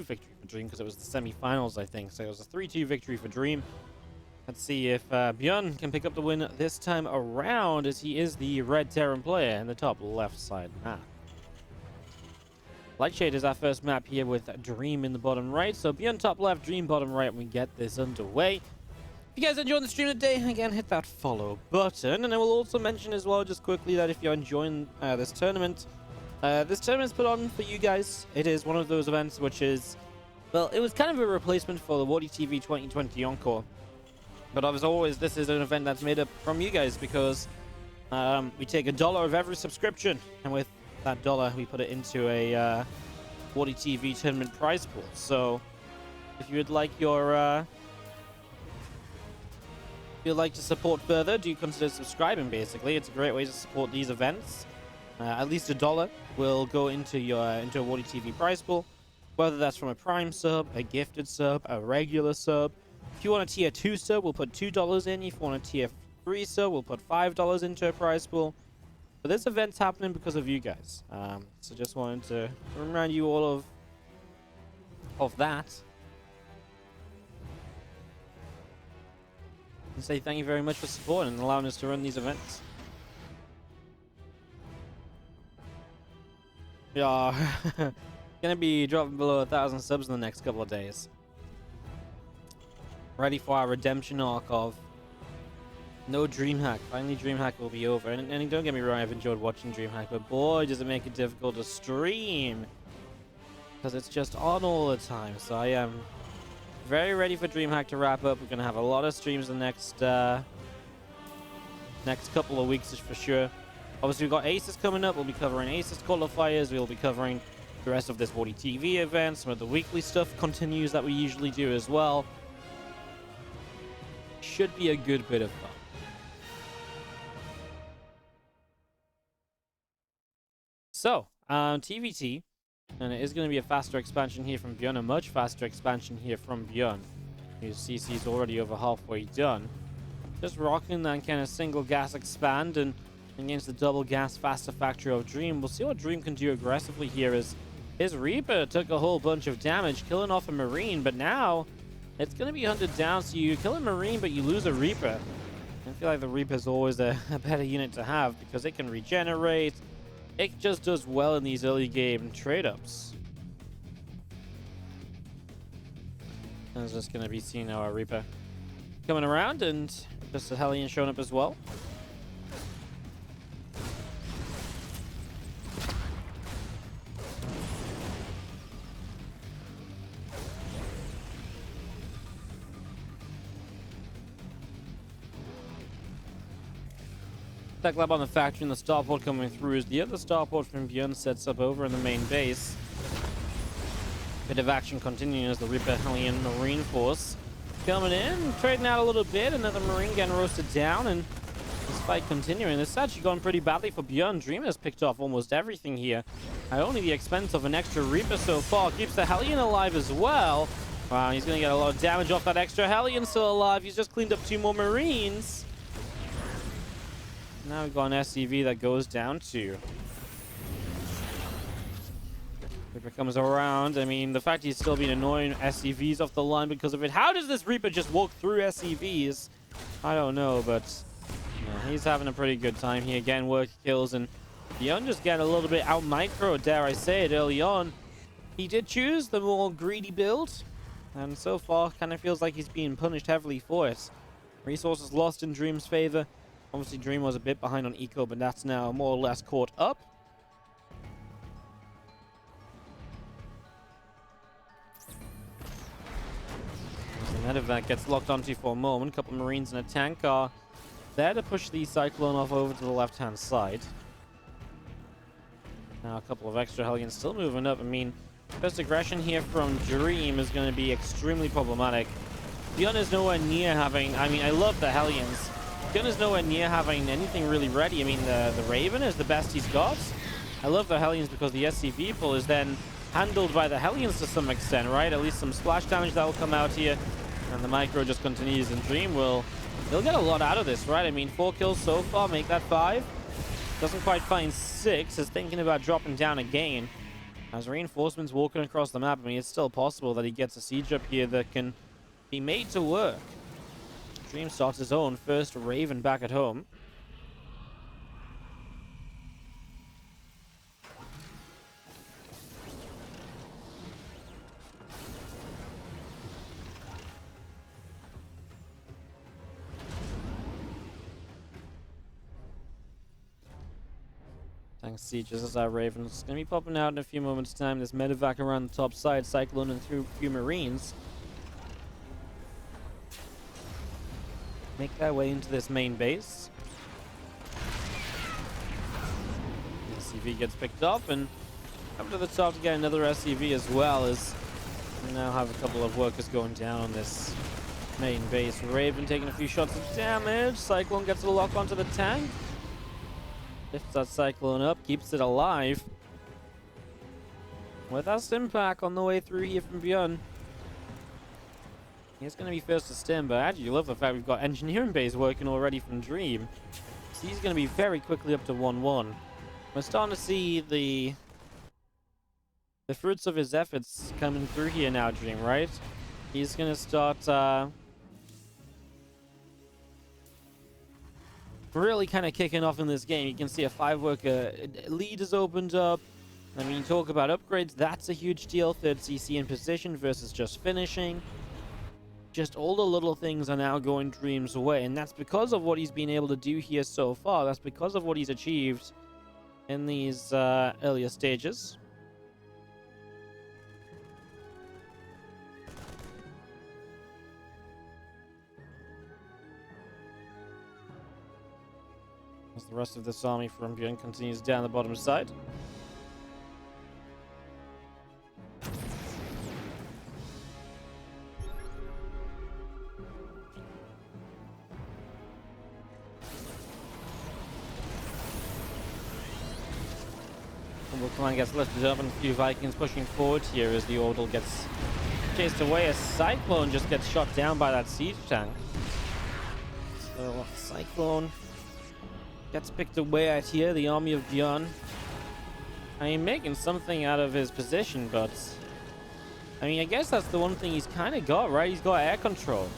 victory for Dream because it was the semi-finals, I think. So it was a 3-2 victory for Dream. Let's see if ByuN can pick up the win this time around, as he is the red Terran player in the top left side map. Lightshade is our first map here with Dream in the bottom right. So ByuN top left, Dream bottom right, and we get this underway. If you guys enjoyed the stream today, again, hit that follow button. And I will also mention as well, just quickly, that if you're enjoying this tournament's put on for you guys. It is one of those events which is, well, it was kind of a replacement for the WardiTV 2020 Encore. But as always, this is an event that's made up from you guys because we take $1 of every subscription, and with that dollar, we put it into a WardiTV tournament prize pool. So if you would like your if you'd like to support further, do consider subscribing. Basically, it's a great way to support these events. At least $1 will go into a WardiTV prize pool, whether that's from a Prime sub, a gifted sub, a regular sub. If you want a tier 2 sub, we'll put $2 in. If you want a tier 3 sub, we'll put $5 into a prize pool. But this event's happening because of you guys. So just wanted to remind you all of that. And say thank you very much for supporting and allowing us to run these events. We are gonna be dropping below 1,000 subs in the next couple of days. Ready for our redemption arc of no DreamHack. Finally, DreamHack will be over. And don't get me wrong, I've enjoyed watching DreamHack, but boy, does it make it difficult to stream because it's just on all the time. So I am very ready for DreamHack to wrap up. We're gonna have a lot of streams the next couple of weeks for sure. Obviously, we've got Aces coming up. We'll be covering Aces qualifiers. We'll be covering the rest of this WardiTV event. Some of the weekly stuff continues that we usually do as well. Should be a good bit of fun. So, TvT, and it is going to be a faster expansion here from ByuN, a much faster expansion here from ByuN. You see, he's already over halfway done. Just rocking that kind of single gas expand, and against the double gas faster factory of Dream. We'll see what Dream can do aggressively here, as his Reaper took a whole bunch of damage, killing off a Marine, but now it's going to be hunted down, so you kill a Marine, but you lose a Reaper. I feel like the Reaper is always a better unit to have because it can regenerate. It just does well in these early game trade-ups. That's just going to be seeing our Reaper coming around, and just a Hellion showing up as well. Tech Lab on the factory, and the starport coming through as the other starport from ByuN sets up over in the main base. Bit of action continuing as the Reaper Hellion Marine Force coming in, trading out a little bit. Another Marine getting roasted down, and this fight continuing. This has actually gone pretty badly for ByuN. Dream has picked off almost everything here at only the expense of an extra Reaper so far. Keeps the Hellion alive as well. Wow, he's going to get a lot of damage off that extra Hellion still alive. He's just cleaned up 2 more Marines. Now we've got an SCV that goes down to. Reaper comes around. I mean, the fact he's still being annoying SCVs off the line because of it. How does this Reaper just walk through SCVs? I don't know, but yeah, he's having a pretty good time here. Again, work kills, and ByuN just get a little bit out micro, dare I say it, early on. He did choose the more greedy build, and so far kind of feels like he's being punished heavily for it. Resources lost in Dream's favor. Obviously, Dream was a bit behind on eco, but that's now more or less caught up. The medevac gets locked onto for a moment. A couple of Marines and a tank are there to push the Cyclone off over to the left-hand side. Now a couple of extra Hellions still moving up. I mean, first aggression here from Dream is going to be extremely problematic. ByuN is nowhere near having... I mean, I love the Hellions. ByuN is nowhere near having anything really ready. I mean, the Raven is the best he's got. I love the Hellions because the SCV pull is then handled by the Hellions to some extent, right? At least some splash damage that will come out here. And the micro just continues, and Dream they'll get a lot out of this, right? I mean, 4 kills so far, make that 5. Doesn't quite find 6, is thinking about dropping down again. As reinforcements walking across the map, I mean, it's still possible that he gets a siege up here that can be made to work. Dream starts his own first Raven back at home. Tank sieges as our Ravens. Gonna be popping out in a few moments' time. There's medevac around the top side, Cyclone and through a few Marines. Make their way into this main base. SCV gets picked up and up to the top to get another SCV as well, as we now have a couple of workers going down on this main base. Raven taking a few shots of damage. Cyclone gets a lock onto the tank. Lifts that Cyclone up, keeps it alive. With that stim pack on the way through here from ByuN. He's going to be first to stim, but I actually love the fact we've got engineering base working already from Dream. So he's going to be very quickly up to 1-1. We're starting to see the fruits of his efforts coming through here now, Dream, right? He's going to start really kind of kicking off in this game. You can see a 5-worker lead has opened up. I mean, talk about upgrades, that's a huge deal. 3rd CC in position versus just finishing. Just all the little things are now going Dream's way, and that's because of what he's been able to do here so far. That's because of what he's achieved in these earlier stages. As the rest of this army from ByuN continues down the bottom side. Command gets lifted up and a few Vikings pushing forward here as the Orbital gets chased away. A Cyclone just gets shot down by that siege tank. So Cyclone gets picked away at here, the army of ByuN. I mean, making something out of his position, but I mean, I guess that's the one thing he's kind of got, right? He's got air control.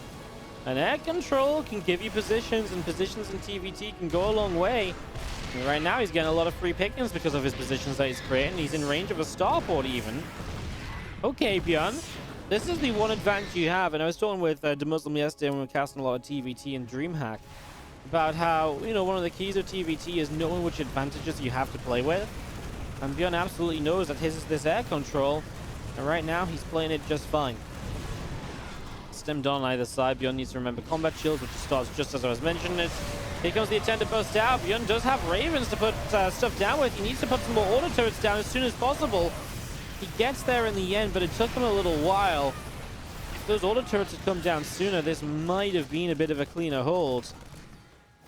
And air control can give you positions, and positions in TvT can go a long way. And right now, he's getting a lot of free pickings because of his positions that he's creating. He's in range of a starport even. Okay, ByuN. This is the one advantage you have. And I was talking with DeMuslim yesterday when we were casting a lot of TvT and DreamHack about how, you know, one of the keys of TvT is knowing which advantages you have to play with. And ByuN absolutely knows that his is this air control. And right now, he's playing it just fine. Stemmed on either side. ByuN needs to remember combat shields, which starts just as I was mentioning it. Here comes the attempt to burst out. ByuN does have Ravens to put stuff down with. He needs to put some more auto turrets down as soon as possible. He gets there in the end, but it took him a little while. If those auto turrets had come down sooner, this might have been a bit of a cleaner hold.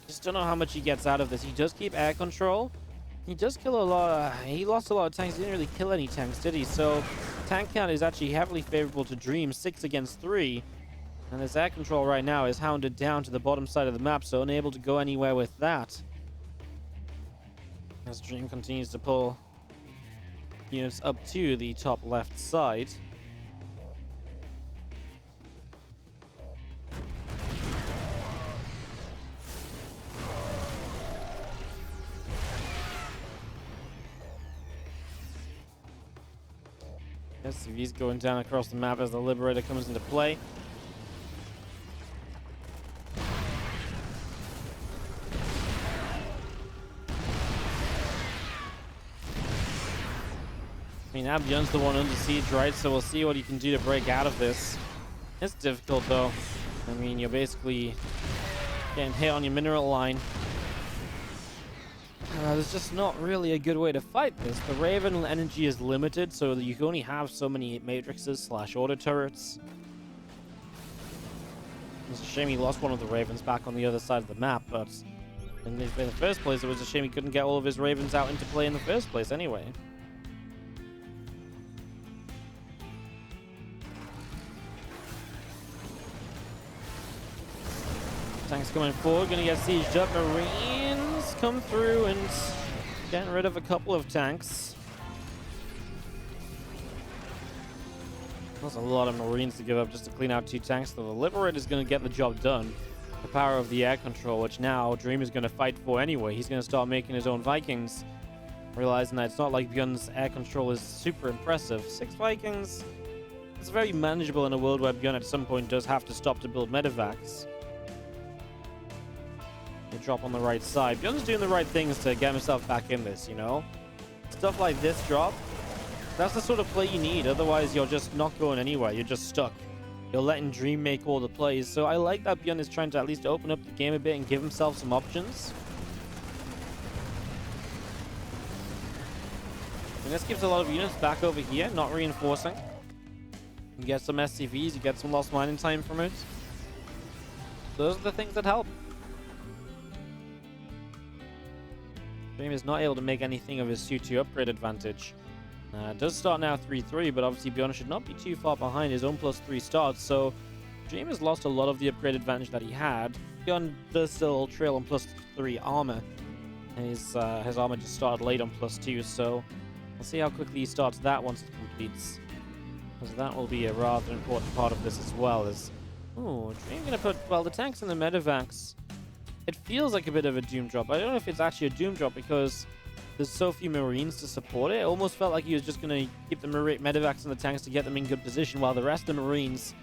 Just don't know how much he gets out of this. He does keep air control. He does kill a lot. He lost a lot of tanks. He didn't really kill any tanks, did he? So tank count is actually heavily favorable to Dream, 6 against 3. And this air control right now is hounded down to the bottom side of the map, so unable to go anywhere with that. As Dream continues to pull units up to the top left side. SCV's going down across the map as the Liberator comes into play. I mean, now ByuN's the one under siege, right? So we'll see what he can do to break out of this. It's difficult, though. I mean, you're basically getting hit on your mineral line. There's just not really a good way to fight this. The Raven energy is limited, so you can only have so many matrices / auto turrets. It's a shame he lost one of the Ravens back on the other side of the map, but in the first place, it was a shame he couldn't get all of his Ravens out into play in the first place anyway. Tanks coming forward, gonna get sieged up. Marines come through and getting rid of a couple of tanks. That's a lot of Marines to give up just to clean out 2 tanks. So the Liberator is going to get the job done. The power of the air control, which now Dream is going to fight for anyway. He's going to start making his own Vikings, realizing that it's not like ByuN's air control is super impressive. 6 Vikings, it's very manageable in a world where ByuN at some point does have to stop to build medevacs. They drop on the right side. ByuN's doing the right things to get himself back in this, you know? Stuff like this drop, that's the sort of play you need. Otherwise, you're just not going anywhere. You're just stuck. You're letting Dream make all the plays. So I like that ByuN is trying to at least open up the game a bit and give himself some options. And this gives a lot of units back over here, not reinforcing. You get some SCVs, you get some lost mining time from it. Those are the things that help. Dream is not able to make anything of his 2-2 upgrade advantage. It does start now 3-3, but obviously ByuN should not be too far behind his own +3 starts, so Dream has lost a lot of the upgrade advantage that he had. ByuN does still trail on +3 armor, and his armor just started late on +2, so we'll see how quickly he starts that once it completes, because that will be a rather important part of this as well. Ooh, Dream gonna put, well, the tanks and the medevacs. It feels like a bit of a doom drop. I don't know if it's actually a doom drop because there's so few Marines to support it. It almost felt like he was just going to keep the medevacs and the tanks to get them in good position while the rest of the Marines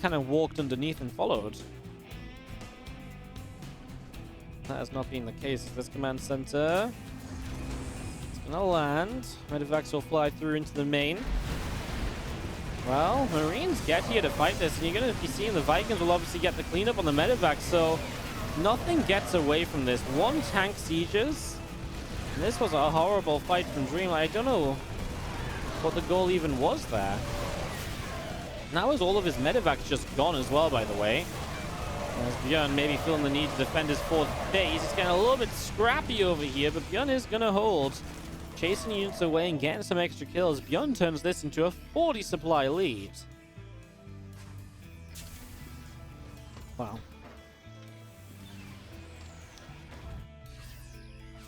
kind of walked underneath and followed. That has not been the case. This command center, it's going to land. Medevacs will fly through into the main. Well, Marines get here to fight this, and you're going to be seeing the Vikings will obviously get the cleanup on the medevacs, so nothing gets away from this. 1 tank sieges. And this was a horrible fight from Dream. I don't know what the goal even was there. Now is all of his medevacs just gone as well, by the way. As ByuN maybe feeling the need to defend his 4th base. It's getting a little bit scrappy over here, but ByuN is going to hold. Chasing units away and getting some extra kills. ByuN turns this into a 40 supply lead. Wow.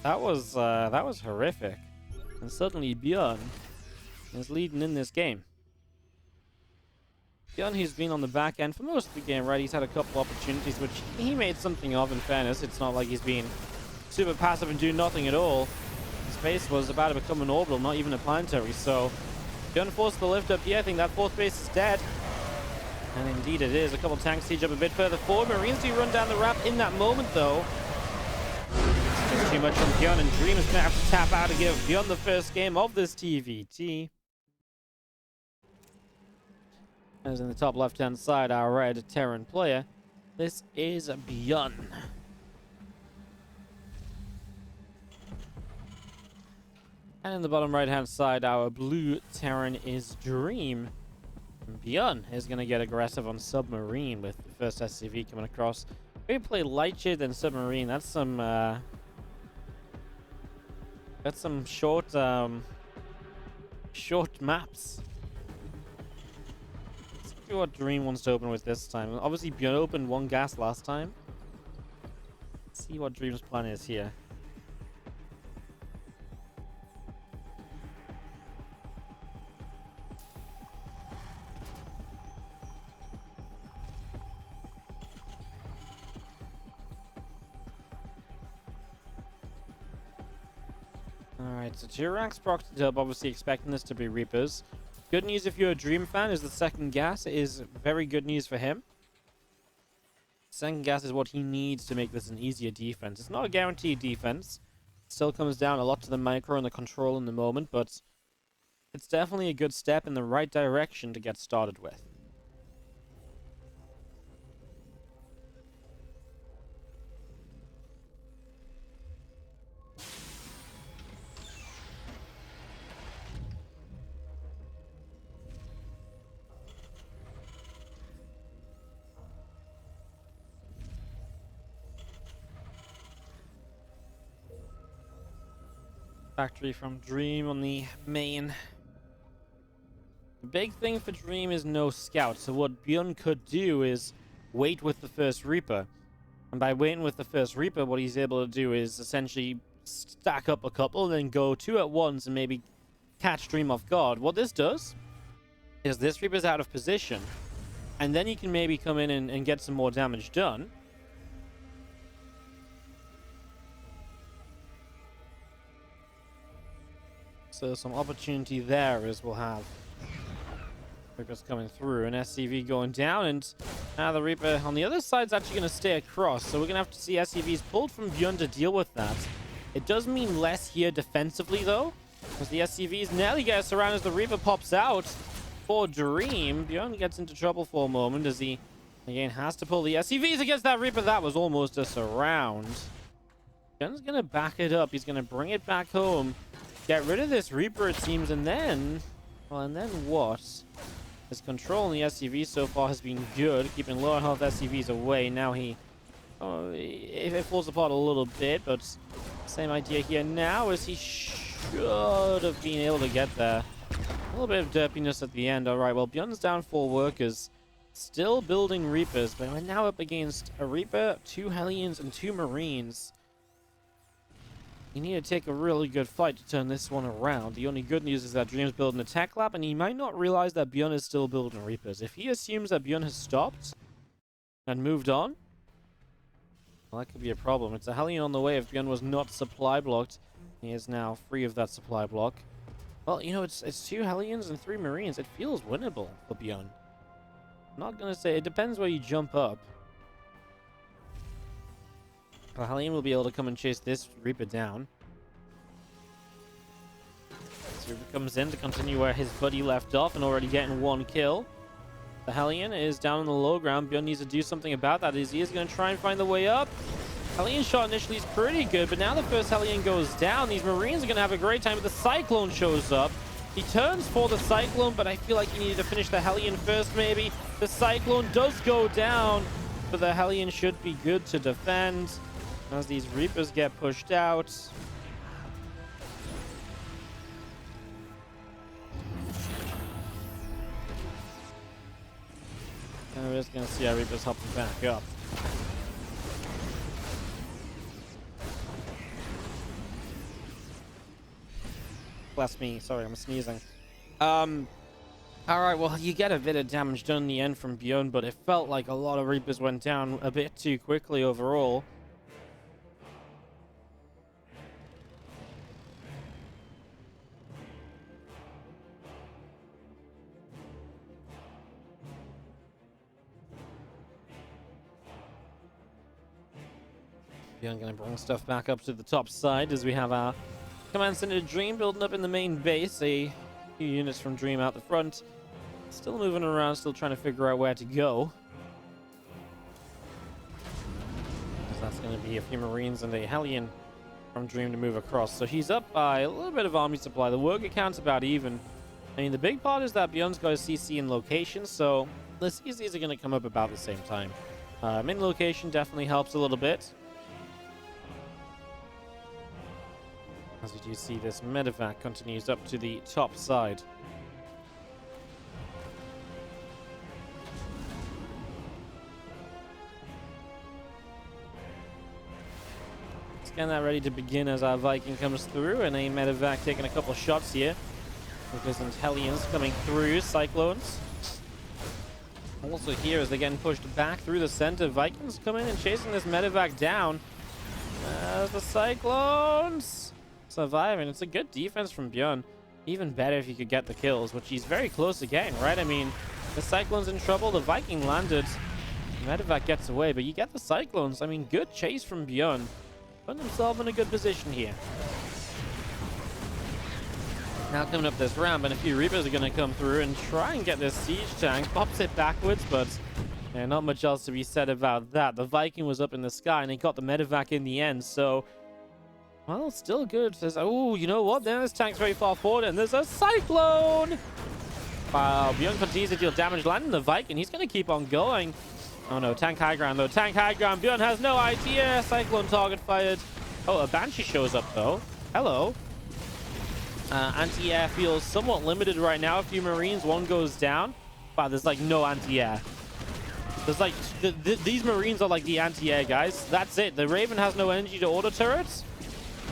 That was horrific. And suddenly ByuN is leading in this game. ByuN, who's been on the back end for most of the game, right? He's had a couple opportunities, which he made something of, in fairness. It's not like he's been super passive and doing nothing at all. His base was about to become an orbital, not even a planetary, so ByuN forced the lift up here. I think that 4th base is dead. And indeed it is. A couple tanks siege up a bit further forward. Marines do run down the ramp in that moment, though. Just too much on ByuN, and Dream is going to have to tap out to give ByuN the first game of this TvT. As in the top left-hand side, our red Terran player. This is ByuN. And in the bottom right-hand side, our blue Terran is Dream. And ByuN is going to get aggressive on Submarine with the first SCV coming across. We play Lightship then Submarine. That's some short maps. Let's see what Dream wants to open with this time. Obviously, ByuN opened 1 gas last time. Let's see what Dream's plan is here. Alright, so Jirax procced it up, obviously expecting this to be Reapers. Good news if you're a Dream fan is the 2nd gas is very good news for him. 2nd gas is what he needs to make this an easier defense. It's not a guaranteed defense. It still comes down a lot to the micro and the control in the moment, but it's definitely a good step in the right direction to get started with. Factory from Dream on the main. The big thing for Dream is no scout, so what ByuN could do is wait with the first Reaper. And by waiting with the first Reaper, what he's able to do is essentially stack up a couple and then go 2 at once and maybe catch Dream off guard. What this does is this Reaper's out of position, and then you can maybe come in and get some more damage done. So some opportunity there as we'll have Reapers coming through and SCV going down, and now the Reaper on the other side is actually going to stay across, so we're going to have to see SCVs pulled from ByuN to deal with that. It does mean less here defensively though, because the SCVs nearly get surrounded as the Reaper pops out for Dream. ByuN gets into trouble for a moment as he again has to pull the SCVs against that Reaper. That was almost a surround. ByuN's going to back it up. He's going to bring it back home, get rid of this Reaper it seems, and then, well, and then what? His control on the SCV so far has been good, keeping lower health SCVs away. Now he, it falls apart a little bit, but same idea here now, as he should have been able to get there. A little bit of derpiness at the end. All right, well, ByuN's down 4 workers, still building Reapers, but we're now up against a Reaper, 2 Hellions, and 2 Marines. You need to take a really good fight to turn this one around. The only good news is that Dream's building a tech lab, and he might not realize that ByuN is still building Reapers. If he assumes that ByuN has stopped and moved on, well, that could be a problem. It's a Hellion on the way if ByuN was not supply blocked. He is now free of that supply block. Well, you know, it's 2 Hellions and 3 Marines. It feels winnable for ByuN. I'm not going to say... It depends where you jump up. The Hellion will be able to come and chase this Reaper down. This Reaper comes in to continue where his buddy left off and already getting 1 kill. The Hellion is down on the low ground. ByuN needs to do something about that. He is going to try and find the way up. Hellion shot initially is pretty good, but now the first Hellion goes down. These Marines are going to have a great time, but the Cyclone shows up. He turns for the Cyclone, but I feel like he needed to finish the Hellion first, maybe. The Cyclone does go down, but the Hellion should be good to defend as these Reapers get pushed out. And we're just going to see our Reapers hopping back up. Bless me. Sorry, I'm sneezing. Alright, well, you get a bit of damage done in the end from ByuN, but it felt like a lot of Reapers went down a bit too quickly overall. ByuN gonna bring stuff back up to the top side as we have our Command Center Dream building up in the main base. A few units from Dream out the front. Still moving around, still trying to figure out where to go. So that's going to be a few Marines and a Hellion from Dream to move across. So he's up by a little bit of army supply. The worker count's about even. I mean, the big part is that ByuN's got a CC in location, so the CCs are going to come up about the same time. In location definitely helps a little bit. As we do see, this medevac continues up to the top side. Let's get that ready to begin as our Viking comes through, and a medevac taking a couple shots here. Because some Hellions coming through, Cyclones. Also here as they're getting pushed back through the center, Vikings coming and chasing this medevac down. As the Cyclones surviving. It's a good defense from ByuN. Even better if you could get the kills, which he's very close to getting, right? I mean, the Cyclone's in trouble. The Viking landed. Medevac gets away, but you get the Cyclones. I mean, good chase from ByuN. Putting himself in a good position here. Now coming up this ramp, and a few Reapers are going to come through and try and get this siege tank. Pops it backwards, but yeah, not much else to be said about that. The Viking was up in the sky, and he got the medevac in the end, so... Well, still good. Says, oh, you know what? Then this tank's very far forward, and there's a Cyclone! Wow, ByuN continues to deal damage, landing the Viking. He's going to keep on going. Oh no, tank high ground though. Tank high ground. ByuN has no idea. Cyclone target fired. Oh, a Banshee shows up though. Hello. Anti-air feels somewhat limited right now. A few Marines, one goes down. Wow, there's like no anti-air. There's like, these Marines are like the anti-air guys. That's it. The Raven has no energy to auto turrets.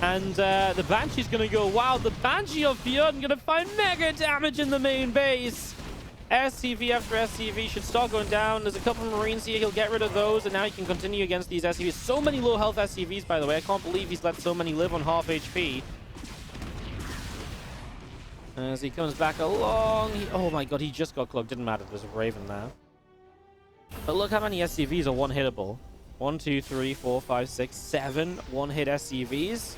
And the Banshee's going to go wild. The Banshee of ByuN going to find mega damage in the main base. SCV after SCV should start going down. There's a couple of Marines here. He'll get rid of those, and now he can continue against these SCVs. So many low health SCVs, by the way. I can't believe he's let so many live on half HP. As he comes back along, oh my god, he just got cloaked. Didn't matter, there's a Raven there. But look how many SCVs are one-hittable. 1, 2, 3, 4, 5, 6, 7 one-hit SCVs.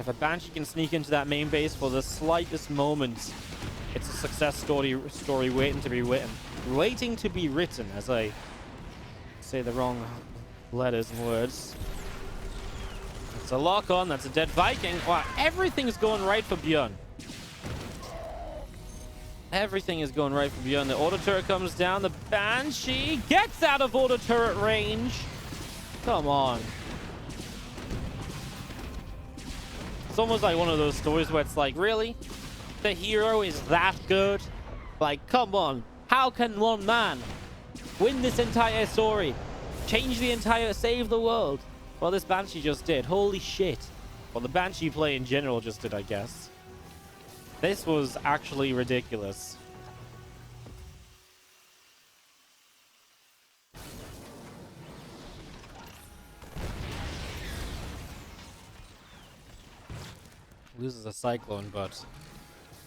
If a Banshee can sneak into that main base for the slightest moment, it's a success story waiting to be written. Waiting to be written, as I say the wrong letters and words. It's a lock-on, that's a dead Viking. Wow, everything's going right for ByuN. Everything is going right for ByuN. The auto turret comes down. The Banshee gets out of auto turret range. Come on. It's almost like one of those stories where it's like, really? The hero is that good? Like, come on. How can one man win this entire story? Change the entire... Save the world? Well, this Banshee just did. Holy shit. Well, the Banshee play in general just did, I guess. This was actually ridiculous. Loses a Cyclone, but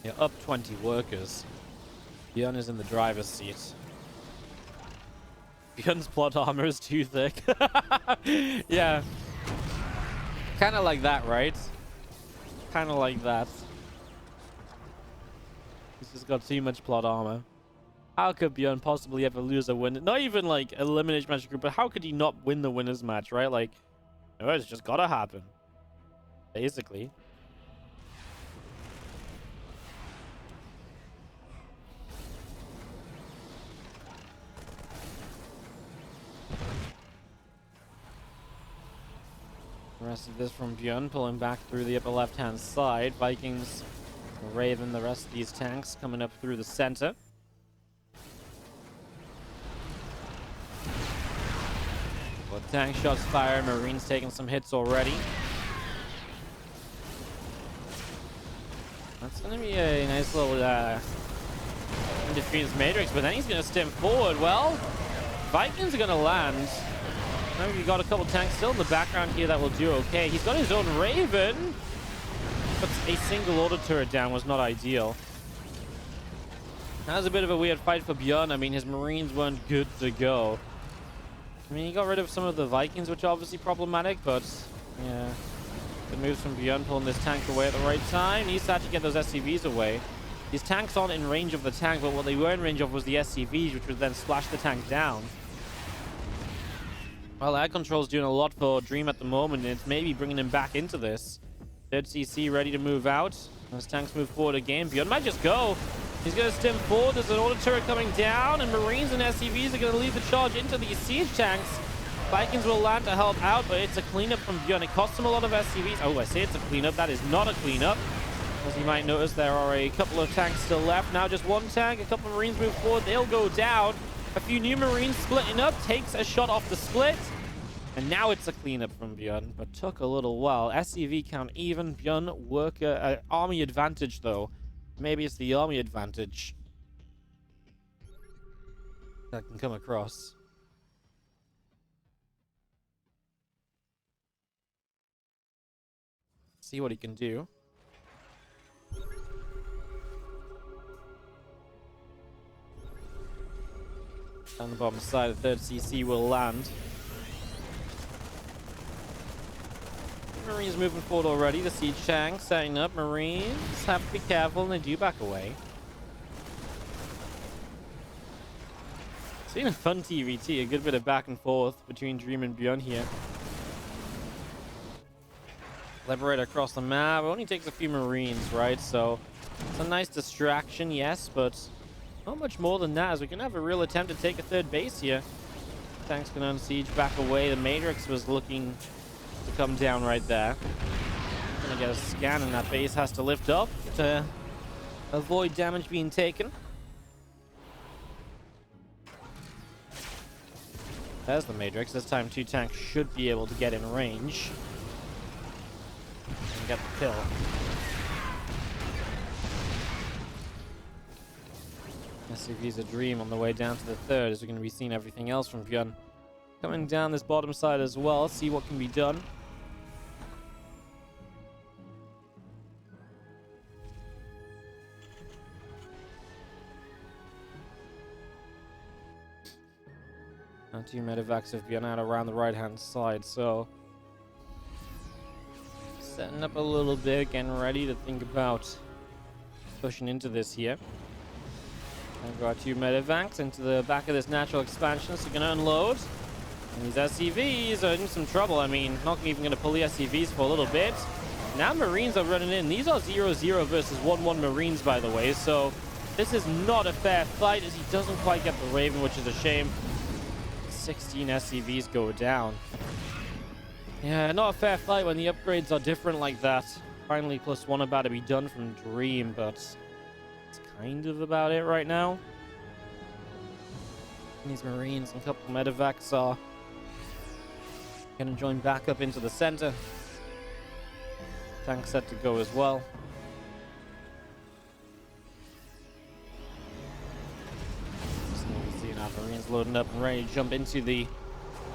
you're up 20 workers. ByuN is in the driver's seat. ByuN's plot armor is too thick. Yeah. Kind of like that, right? Kind of like that. He's just got too much plot armor. How could ByuN possibly ever lose a win? Not even like elimination match group, but how could he not win the winners match, right? Like, oh, it's just gotta happen. Basically. The rest of this from ByuN, pulling back through the upper left-hand side. Vikings, Raven, the rest of these tanks coming up through the center. Well, tank shots fired. Marines taking some hits already. That's going to be a nice little defeats Matrix, but then he's going to stem forward. Well, Vikings are going to land. Remember, you got a couple tanks still in the background here that will do okay. He's got his own Raven, but a single auto turret down was not ideal. That was a bit of a weird fight for ByuN. I mean, his Marines weren't good to go. I mean, he got rid of some of the Vikings, which are obviously problematic, but yeah. Good moves from ByuN, pulling this tank away at the right time. He needs to actually get those SCVs away. These tanks aren't in range of the tank, but what they were in range of was the SCVs, which would then splash the tank down. Well, air control's doing a lot for Dream at the moment, and it's maybe bringing him back into this. Third CC ready to move out. As tanks move forward again, ByuN might just go. He's going to stem forward. There's an auto turret coming down, and Marines and SCVs are going to lead the charge into these siege tanks. Vikings will land to help out, but it's a cleanup from ByuN. It costs him a lot of SCVs. Oh, I say it's a cleanup. That is not a cleanup. As you might notice, there are a couple of tanks still left. Now just one tank. A couple of Marines move forward. They'll go down. A few new Marines splitting up. Takes a shot off the split. And now it's a cleanup from ByuN, but took a little while. SCV count even. ByuN worker army advantage, though. Maybe it's the army advantage that can come across. See what he can do. Down the bottom side, the third CC will land. Marines moving forward already. The siege tank setting up. Marines have to be careful, and they do back away. It's been a fun TvT, a good bit of back and forth between Dream and ByuN here. Liberator across the map. It only takes a few Marines, right? So it's a nice distraction, yes, but not much more than that, as we can have a real attempt to take a third base here. Tanks can unsiege, back away. The Matrix was looking to come down right there. Gonna get a scan, and that base has to lift up to avoid damage being taken. There's the Matrix. This time, two tanks should be able to get in range and get the kill. SCV's a dream on the way down to the third, as we're going to be seeing everything else from ByuN coming down this bottom side as well. See what can be done. Now two medevacs have ByuN out around the right-hand side, so setting up a little bit, getting ready to think about pushing into this here. And got two medevacs into the back of this natural expansion, so going to unload. And these SCVs are in some trouble. I mean, not even going to pull the SCVs for a little bit. Now Marines are running in. These are 0-0 versus 1-1 Marines, by the way, so this is not a fair fight, as he doesn't quite get the Raven, which is a shame. 16 SCVs go down. Yeah, not a fair fight when the upgrades are different like that. Finally, +1 about to be done from Dream, but it's kind of about it right now. And these Marines and a couple of medevacs are going to join back up into the center. Tank set to go as well. Marines loading up and ready to jump into the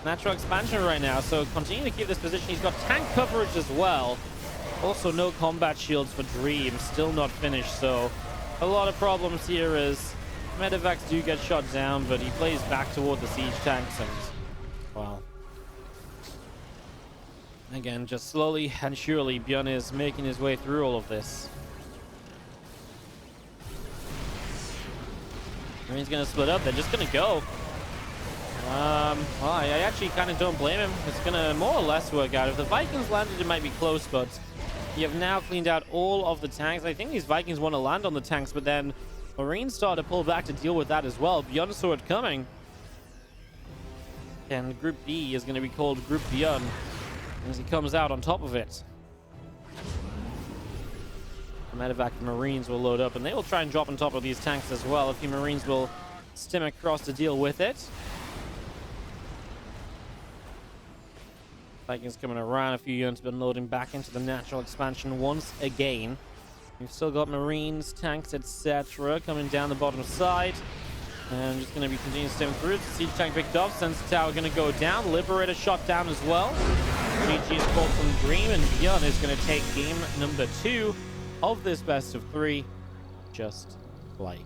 natural expansion right now, so continue to keep this position. He's got tank coverage as well. Also no combat shields for Dream, still not finished, so a lot of problems here as medevacs do get shot down, but he plays back toward the siege tanks, and well, again, just slowly and surely ByuN is making his way through all of this. Marine's gonna split up. They're just gonna go. Well, I actually kind of don't blame him. It's gonna more or less work out. If the Vikings landed, it might be close, but you have now cleaned out all of the tanks. I think these Vikings want to land on the tanks, but then Marines start to pull back to deal with that as well. ByuN saw it coming. And Group B is going to be called Group ByuN as he comes out on top of it. Medevac Marines will load up, and they will try and drop on top of these tanks as well. A few Marines will stim across to deal with it. Vikings coming around. A few units been loading back into the natural expansion once again. We've still got Marines, tanks, etc. coming down the bottom side. And just going to be continuing to stim through. Siege tank picked up. Sensor tower going to go down. Liberator shot down as well. GG is called from Dream, and ByuN is going to take game number 2 of this best of 3, just like